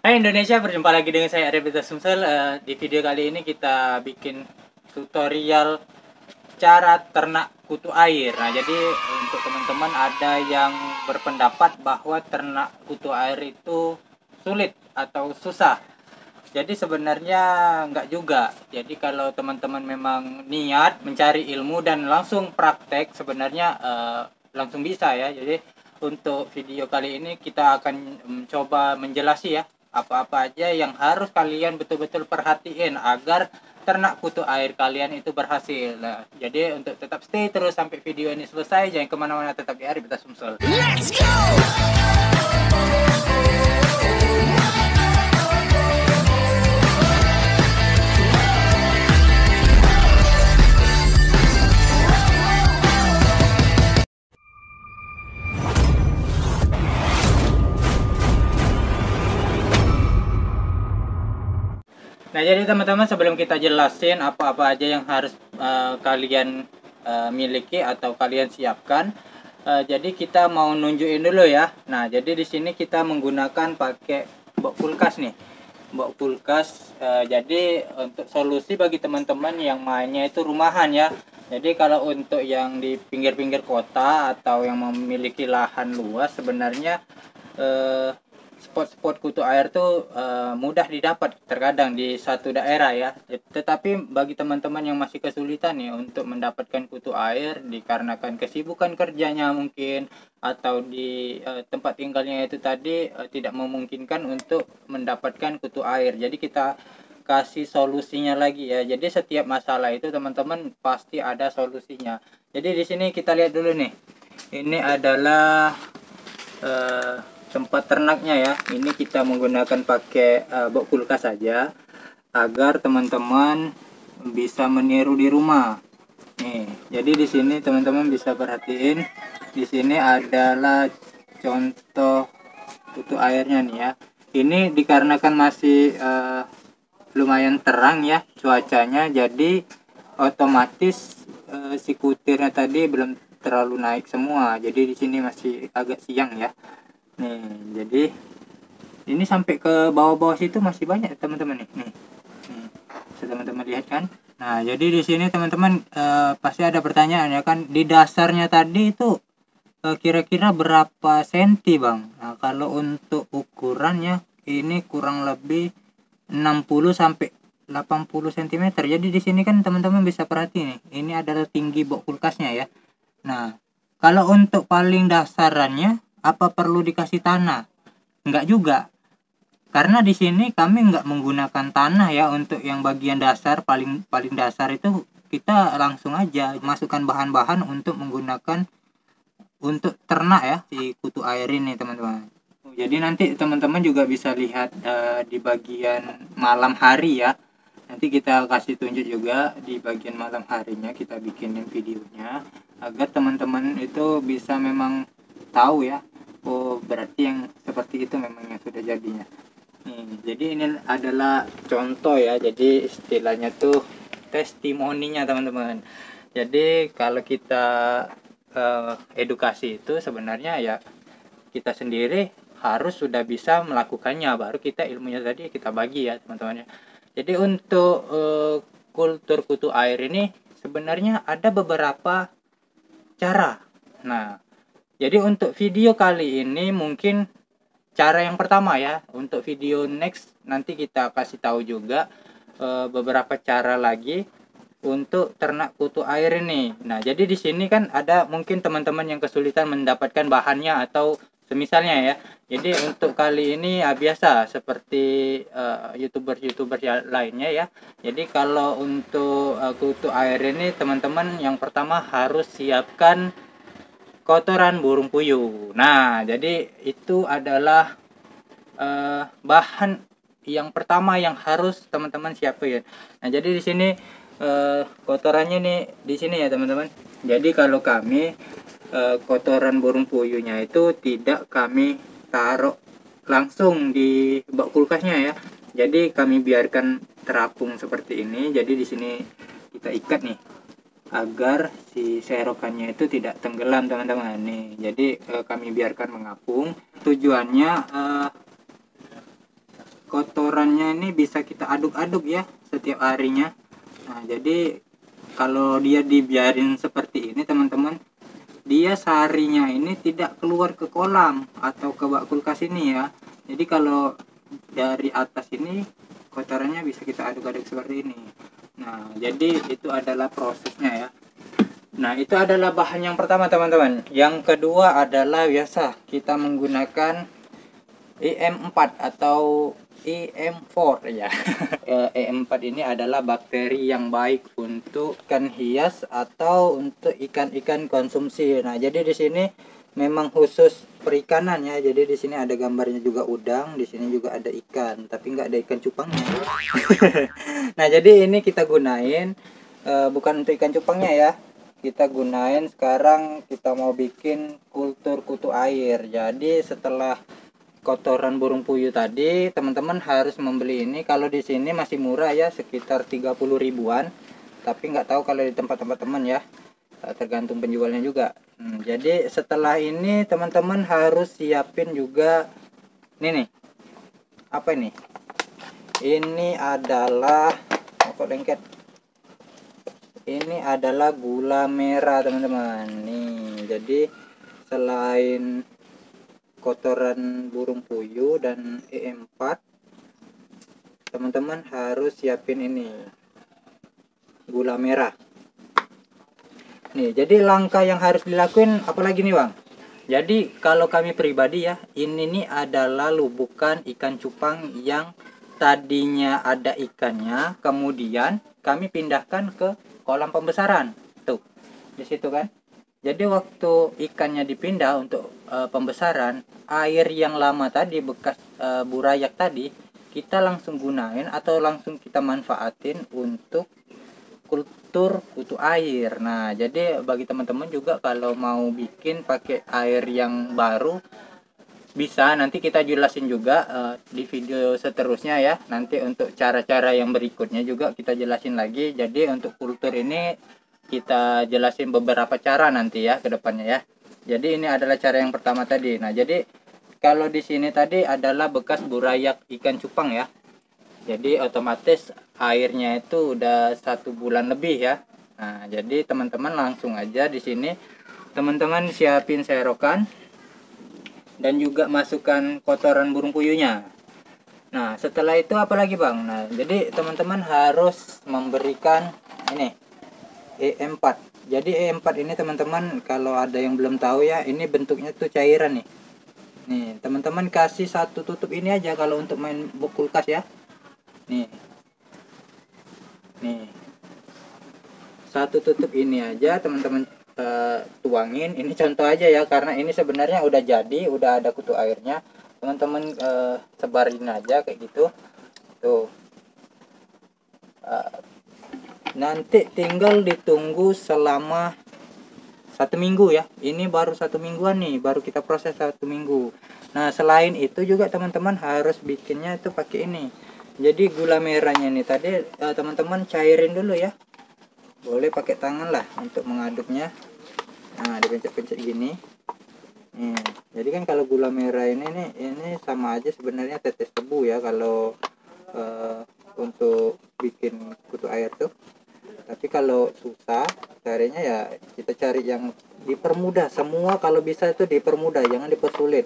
Hai Indonesia, berjumpa lagi dengan saya Arifita Sumsel. Di video kali ini kita bikin tutorial cara ternak kutu air. Nah, jadi untuk teman-teman ada yang berpendapat bahwa ternak kutu air itu sulit atau susah. Jadi sebenarnya enggak juga. Jadi kalau teman-teman memang niat mencari ilmu dan langsung praktek, sebenarnya langsung bisa ya. Jadi untuk video kali ini kita akan mencoba menjelasi ya apa-apa aja yang harus kalian betul-betul perhatiin agar ternak kutu air kalian itu berhasil. Nah, jadi untuk tetap stay terus sampai video ini selesai, jangan kemana-mana, tetap di Arifita Sumsel. Let's go! Nah, jadi teman-teman, sebelum kita jelasin apa-apa aja yang harus kalian miliki atau kalian siapkan, jadi kita mau nunjukin dulu ya. Nah, jadi di sini kita menggunakan pakai box kulkas nih. Box kulkas, jadi untuk solusi bagi teman-teman yang mainnya itu rumahan ya. Jadi kalau untuk yang di pinggir-pinggir kota atau yang memiliki lahan luas, sebenarnya spot-spot kutu air tuh mudah didapat terkadang di satu daerah ya. Tetapi bagi teman-teman yang masih kesulitan nih untuk mendapatkan kutu air dikarenakan kesibukan kerjanya mungkin atau di tempat tinggalnya itu tadi tidak memungkinkan untuk mendapatkan kutu air. Jadi kita kasih solusinya lagi ya. Jadi setiap masalah itu teman-teman pasti ada solusinya. Jadi di sini kita lihat dulu nih. Ini adalah tempat ternaknya ya. Ini kita menggunakan pakai box kulkas saja agar teman-teman bisa meniru di rumah. Nih, jadi di sini teman-teman bisa perhatiin, di sini adalah contoh kutu airnya nih ya. Ini dikarenakan masih lumayan terang ya cuacanya, jadi otomatis si kutirnya tadi belum terlalu naik semua. Jadi di sini masih agak siang ya. Nih, jadi ini sampai ke bawah-bawah situ masih banyak teman-teman nih. Nih, bisa teman-teman lihat kan? Nah, jadi di sini teman-teman pasti ada pertanyaan ya kan, di dasarnya tadi itu kira-kira berapa senti bang? Nah, kalau untuk ukurannya ini kurang lebih 60 sampai 80 cm. Jadi di sini kan teman-teman bisa perhati nih, ini adalah tinggi box kulkasnya ya. Nah, kalau untuk paling dasarannya apa perlu dikasih tanah? Enggak juga. Karena di sini kami enggak menggunakan tanah ya untuk yang bagian dasar paling dasar itu, kita langsung aja masukkan bahan-bahan untuk menggunakan untuk ternak ya si kutu air ini teman-teman. Jadi nanti teman-teman juga bisa lihat di bagian malam hari ya. Nanti kita kasih tunjuk juga di bagian malam harinya, kita bikinin videonya agar teman-teman itu bisa memang tahu ya, oh berarti yang seperti itu memang yang sudah jadinya. Jadi ini adalah contoh ya, jadi istilahnya tuh testimoninya teman-teman. Jadi kalau kita edukasi itu sebenarnya ya kita sendiri harus sudah bisa melakukannya, baru kita ilmunya tadi kita bagi ya teman-teman. Jadi untuk kultur kutu air ini sebenarnya ada beberapa cara. Nah, jadi untuk video kali ini mungkin cara yang pertama ya. Untuk video next nanti kita kasih tahu juga beberapa cara lagi untuk ternak kutu air ini. Nah, jadi di sini kan ada mungkin teman-teman yang kesulitan mendapatkan bahannya atau semisalnya ya. Jadi untuk kali ini biasa seperti youtuber lainnya ya. Jadi kalau untuk kutu air ini teman-teman yang pertama harus siapkan kotoran burung puyuh. Nah, jadi itu adalah bahan yang pertama yang harus teman-teman siapin. Nah, jadi di sini kotorannya nih di sini ya teman-teman. Jadi kalau kami kotoran burung puyuhnya itu tidak kami taruh langsung di bak kulkasnya ya. Jadi kami biarkan terapung seperti ini. Jadi di sini kita ikat nih agar si serokannya itu tidak tenggelam teman-teman nih. Jadi kami biarkan mengapung. Tujuannya kotorannya ini bisa kita aduk-aduk ya setiap harinya. Nah, jadi kalau dia dibiarin seperti ini teman-teman, dia sarinya ini tidak keluar ke kolam atau ke bak kulkas ini ya. Jadi kalau dari atas ini kotorannya bisa kita aduk-aduk seperti ini. Nah, jadi itu adalah prosesnya ya. Nah, itu adalah bahan yang pertama teman-teman. Yang kedua adalah biasa kita menggunakan EM4 atau EM4 ya. EM4 ini adalah bakteri yang baik untuk ikan hias atau untuk ikan-ikan konsumsi. Nah, jadi di sini memang khusus perikanan ya. Jadi di sini ada gambarnya juga udang, di sini juga ada ikan, tapi nggak ada ikan cupangnya. Nah, jadi ini kita gunain bukan untuk ikan cupangnya ya. Kita gunain sekarang kita mau bikin kultur kutu air. Jadi setelah kotoran burung puyuh tadi, teman-teman harus membeli ini. Kalau di sini masih murah ya, sekitar 30 ribuan. Tapi nggak tahu kalau di tempat-tempat teman ya, tergantung penjualnya juga. Jadi setelah ini teman-teman harus siapin juga ini nih. Apa ini? Ini adalah kok lengket. Ini adalah gula merah teman-teman. Nih, jadi selain kotoran burung puyuh dan EM4, teman-teman harus siapin ini gula merah. Nih, jadi langkah yang harus dilakuin apalagi nih Bang? Jadi kalau kami pribadi ya, ini nih adalah lubukan ikan cupang yang tadinya ada ikannya, kemudian kami pindahkan ke kolam pembesaran. Tuh, di situ kan. Jadi waktu ikannya dipindah untuk pembesaran, air yang lama tadi bekas burayak tadi kita langsung gunain atau langsung kita manfaatin untuk kultur kutu air. Nah, jadi bagi teman-teman juga kalau mau bikin pakai air yang baru bisa, nanti kita jelasin juga di video seterusnya ya. Nanti untuk cara-cara yang berikutnya juga kita jelasin lagi. Jadi untuk kultur ini kita jelasin beberapa cara nanti ya ke depannya ya. Jadi ini adalah cara yang pertama tadi. Nah, jadi kalau di sini tadi adalah bekas burayak ikan cupang ya. Jadi otomatis airnya itu udah 1 bulan lebih ya. Nah, jadi teman-teman langsung aja di sini teman-teman siapin serokan dan juga masukkan kotoran burung puyuhnya. Nah, setelah itu apa lagi Bang? Nah, jadi teman-teman harus memberikan ini EM4. Jadi EM4 ini teman-teman kalau ada yang belum tahu ya, ini bentuknya tuh cairan nih. Nih, teman-teman kasih satu tutup ini aja kalau untuk main kulkas ya. Nih. Nih. Satu tutup ini aja teman-teman tuangin. Ini contoh aja ya, karena ini sebenarnya udah jadi, udah ada kutu airnya. Teman-teman sebarin aja kayak gitu. Tuh. Nanti tinggal ditunggu selama 1 minggu ya. Ini baru 1 mingguan nih, baru kita proses 1 minggu. Nah, selain itu juga teman-teman harus bikinnya itu pakai ini. Jadi gula merahnya nih tadi teman-teman cairin dulu ya. Boleh pakai tangan lah untuk mengaduknya. Nah, dipencet-pencet gini. Nih, jadi kan kalau gula merah ini nih, ini sama aja sebenarnya tetes tebu ya kalau untuk bikin kutu air tuh. Tapi kalau susah carinya ya kita cari yang dipermudah. Semua kalau bisa itu dipermudah, jangan dipersulit.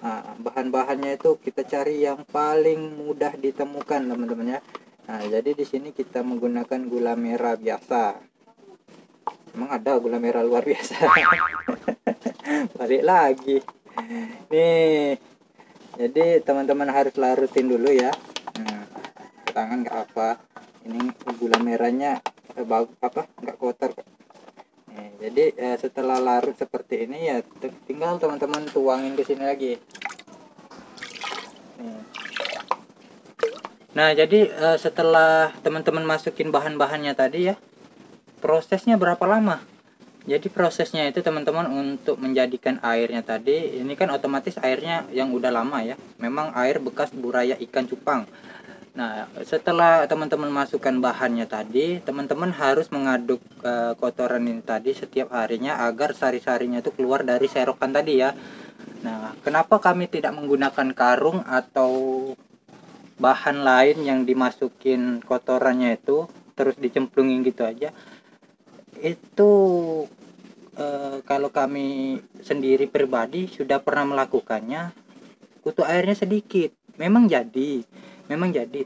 Nah, bahan-bahannya itu kita cari yang paling mudah ditemukan teman-teman ya. Nah, jadi di sini kita menggunakan gula merah biasa. Emang ada gula merah luar biasa? Balik lagi. Nih, jadi teman-teman harus larutin dulu ya. Nah, tangan nggak apa. Ini gula merahnya nggak kotor. Nih, jadi setelah larut seperti ini ya tinggal teman-teman tuangin ke sini lagi. Nih. Nah, jadi setelah teman-teman masukin bahan-bahannya tadi ya, prosesnya berapa lama? Jadi prosesnya itu teman-teman untuk menjadikan airnya tadi, ini kan otomatis airnya yang udah lama ya, memang air bekas burayak ikan cupang. Nah, setelah teman-teman masukkan bahannya tadi, teman-teman harus mengaduk kotoran ini tadi setiap harinya agar sari-sarinya itu keluar dari serokan tadi ya. Nah, kenapa kami tidak menggunakan karung atau bahan lain yang dimasukin kotorannya itu terus dicemplungin gitu aja, itu kalau kami sendiri pribadi sudah pernah melakukannya, kutu airnya sedikit. Memang jadi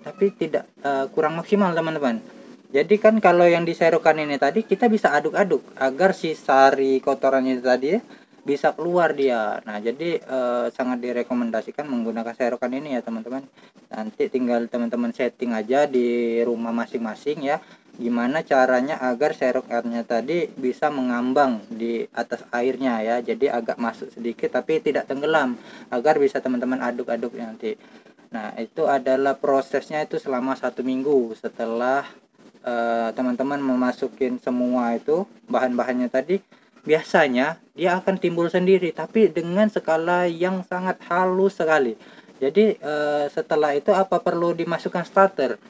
tapi tidak kurang maksimal teman-teman. Jadi kan kalau yang diserokan ini tadi kita bisa aduk-aduk agar si sari kotorannya tadi bisa keluar dia. Nah, jadi sangat direkomendasikan menggunakan serokan ini ya teman-teman. Nanti tinggal teman-teman setting aja di rumah masing-masing ya, gimana caranya agar serokannya tadi bisa mengambang di atas airnya ya, jadi agak masuk sedikit tapi tidak tenggelam, agar bisa teman-teman aduk-aduk nanti. Nah, itu adalah prosesnya itu selama 1 minggu setelah teman-teman memasukin semua itu bahan-bahannya tadi. Biasanya dia akan timbul sendiri tapi dengan skala yang sangat halus sekali. Jadi setelah itu apa perlu dimasukkan starter?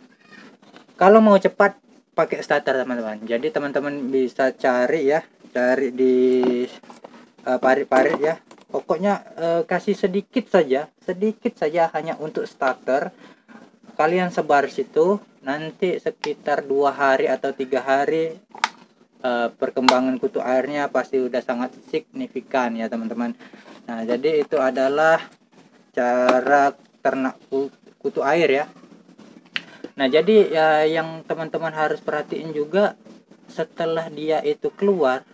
Kalau mau cepat pakai starter teman-teman. Jadi teman-teman bisa cari di parit-parit ya. Pokoknya kasih sedikit saja hanya untuk starter. Kalian sebar situ, nanti sekitar 2 hari atau 3 hari perkembangan kutu airnya pasti udah sangat signifikan ya teman-teman. Nah, jadi itu adalah cara ternak kutu air ya. Nah, jadi ya, yang teman-teman harus perhatiin juga setelah dia itu keluar,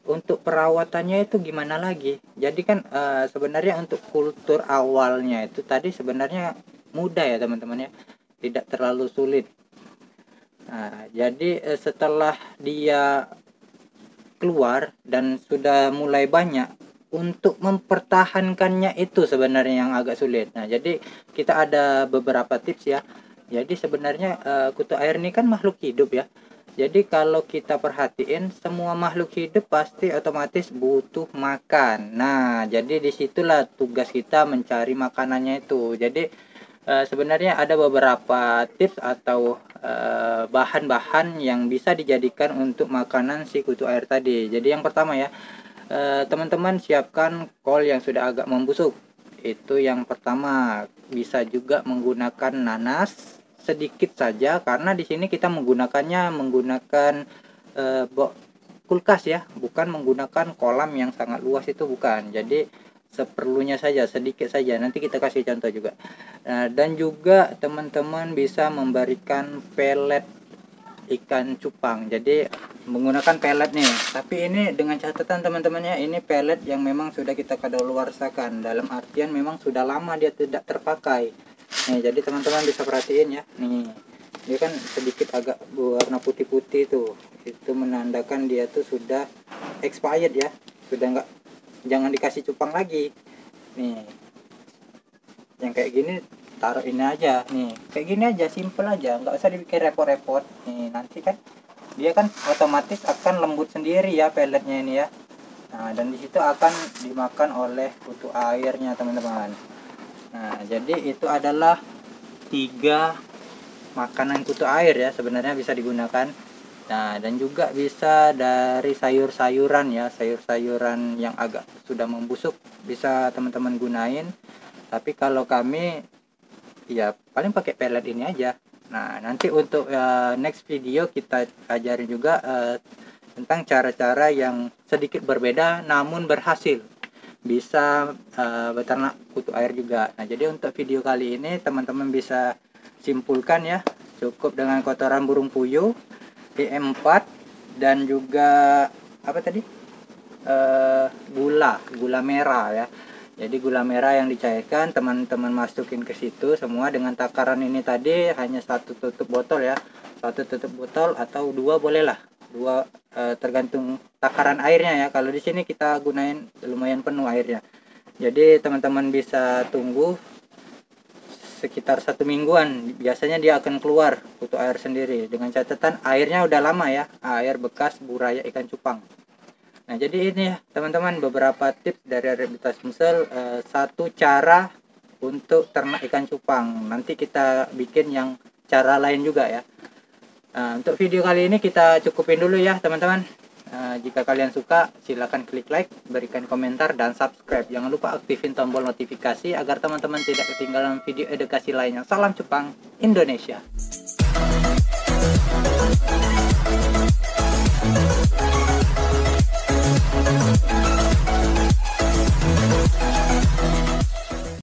untuk perawatannya itu gimana lagi. Jadi kan sebenarnya untuk kultur awalnya itu tadi sebenarnya mudah ya teman-teman ya, tidak terlalu sulit. Nah, jadi setelah dia keluar dan sudah mulai banyak, untuk mempertahankannya itu sebenarnya yang agak sulit. Nah, jadi kita ada beberapa tips ya. Jadi sebenarnya kutu air ini kan makhluk hidup ya. Jadi kalau kita perhatiin, semua makhluk hidup pasti otomatis butuh makan. Nah, jadi disitulah tugas kita mencari makanannya itu. Jadi sebenarnya ada beberapa tips atau bahan-bahan yang bisa dijadikan untuk makanan si kutu air tadi. Jadi yang pertama ya, teman-teman siapkan kol yang sudah agak membusuk. Itu yang pertama. Bisa juga menggunakan nanas sedikit saja, karena di sini kita menggunakan kulkas ya, bukan menggunakan kolam yang sangat luas, itu bukan. Jadi seperlunya saja, sedikit saja. Nanti kita kasih contoh juga. Dan juga teman-teman bisa memberikan pelet ikan cupang. Jadi menggunakan pelet nih, tapi ini dengan catatan teman-temannya, ini pelet yang memang sudah kita kadaluarsakan, dalam artian memang sudah lama dia tidak terpakai. Nih, jadi teman-teman bisa perhatiin ya, nih dia kan sedikit agak berwarna putih-putih tuh, itu menandakan dia tuh sudah expired ya, sudah enggak, jangan dikasih cupang lagi. Nih, yang kayak gini taruh ini aja nih, kayak gini aja, simple aja, nggak usah dibikin repot-repot. Nih, nanti kan dia kan otomatis akan lembut sendiri ya peletnya ini ya. Nah, dan disitu akan dimakan oleh kutu airnya teman-teman. Nah, jadi itu adalah 3 makanan kutu air ya, sebenarnya bisa digunakan. Nah, dan juga bisa dari sayur-sayuran ya, sayur-sayuran yang agak sudah membusuk bisa teman-teman gunain. Tapi kalau kami ya paling pakai pelet ini aja. Nah, nanti untuk next video kita ajarin juga tentang cara-cara yang sedikit berbeda namun berhasil bisa beternak kutu air juga. Nah, jadi untuk video kali ini teman-teman bisa simpulkan ya, cukup dengan kotoran burung puyuh, PM4, dan juga apa tadi, gula merah ya. Jadi gula merah yang dicairkan teman-teman masukin ke situ semua dengan takaran ini tadi, hanya 1 tutup botol ya, 1 tutup botol atau 2 bolehlah, 2 tergantung takaran airnya ya. Kalau di sini kita gunain lumayan penuh airnya. Jadi teman-teman bisa tunggu sekitar 1 mingguan, biasanya dia akan keluar kutu air sendiri, dengan catatan airnya udah lama ya, air bekas buraya ikan cupang. Nah, jadi ini ya teman-teman beberapa tips dari Rebitas Musel, 1 cara untuk ternak ikan cupang. Nanti kita bikin yang cara lain juga ya. Nah, untuk video kali ini kita cukupin dulu ya teman-teman. Jika kalian suka, silakan klik like, berikan komentar, dan subscribe. Jangan lupa aktifin tombol notifikasi agar teman-teman tidak ketinggalan video edukasi lainnya. Salam Jepang Indonesia.